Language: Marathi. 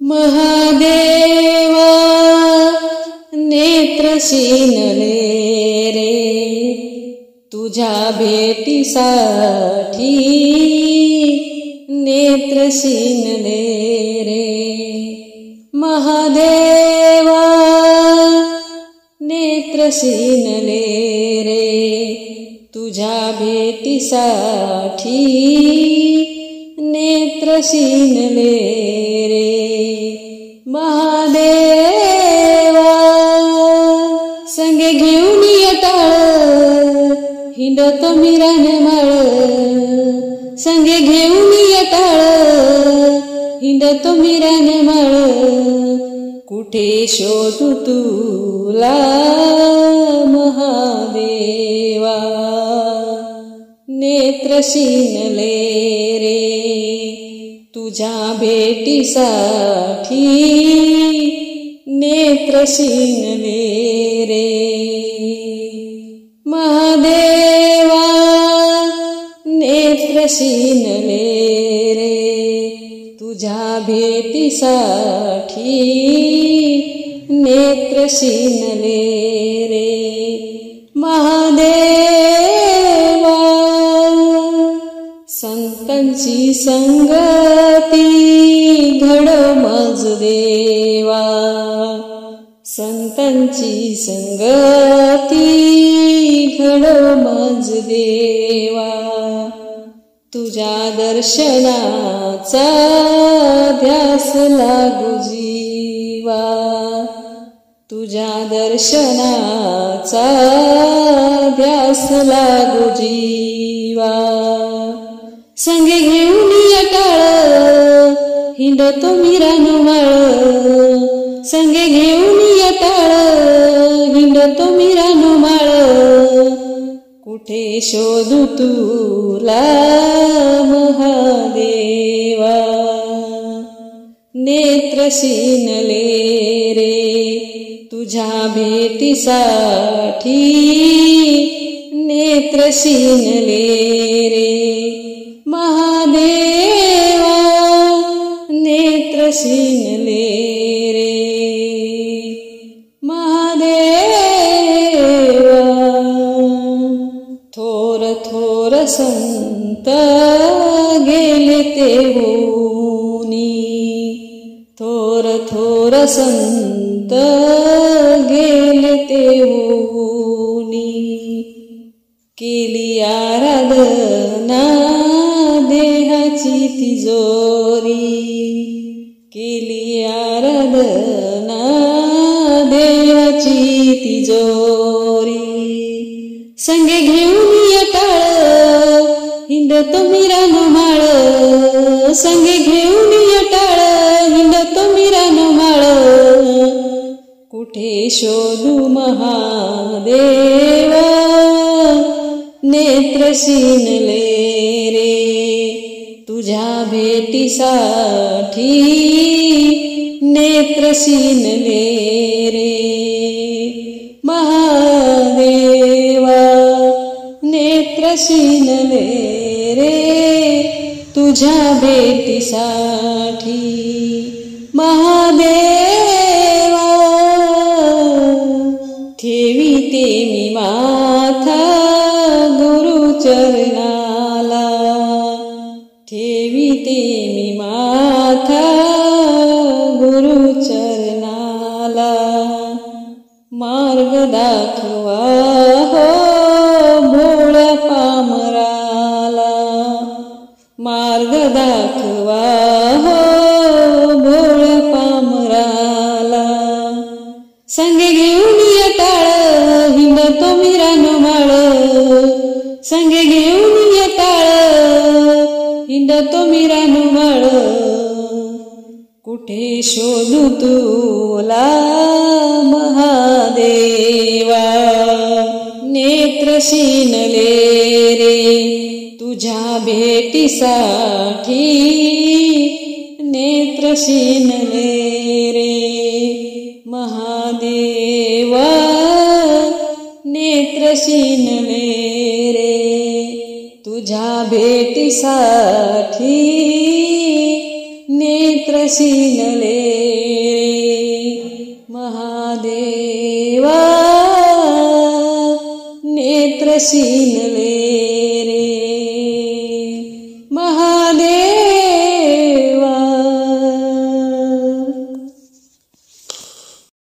महादेवा नेत्र शिनले रे तुझ्या भेटीसाठी नेत्र शिनले रे महादेवा नेत्र शिनले रे तुझ्या भेटीसाठी नेत्र शिनले रे महादेवा संगे घेऊन येताळ हिंडतो मी रानमाळ संगे घेऊन येताळ हिंडतो मी रानमाळ कुठे शोधू तुला महादेवा नेत्र शिनले रे तुझ्या भेटीसाठी नेत्र शिनले रे महादेवा नेत्र शिनले रे तुझ्या भेटीसाठी नेत्र शिनले रे महादेवा संतांची संगती घडो माझ देवा संतांची संगती घडो माझ देवा तुझ्या दर्शनाचा ध्यास लागू जीवा तुझ्या दर्शनाचा ध्यास लागू जीवा संगे घेऊन येताळ हिंडतो मी रानमाळ संगे घेऊन येताळ हिंडतो मी रानमाळ कुठे शोधू तुला महादेवा नेत्र शिनले रे तुझ्या भेटीसाठी नेत्र शिनले रे महादेवा नेत्र शिनले रे महादेवा थोर थोर संत गेले ते होनी थोर थोर संत गेले ते होनी केली आराधना देहाची तिजोरी केली आराधना देहाची तिजोरी संगे घेऊन येताळ हिंडतो मी रानमाळ संगे घेऊन येताळ हिंडतो मी रानमाळ कुठे शोधू महादेवा नेत्र शिनले रे तुझ्या भेटीसाठी नेत्र शिनले रे महादेवा नेत्र शिनले रे तुझ्या भेटीसाठी महादेवा ठेवीते मी माथा चरणाला ठेवीते मी माथा गुरु चरणाला मार्ग दाखवा हो भोळ्या पामराला मार्ग दाखवा हो भोळ्या पामराला संगे घेऊन येताळ हिंडतो मी रानमाळ संगे घेऊन येताळ हिंडतो मी रानमाळ कुठे शोधू तुला महादेवा नेत्र शिनले रे तुझ्या भेटीसाठी नेत्र शिनले रे महादेवा नेत्र शिनले रे तुझ्या भेटीसाठी नेत्र नेत्रशीनले रे महादेवा नेत्रशीनले रे महादेवा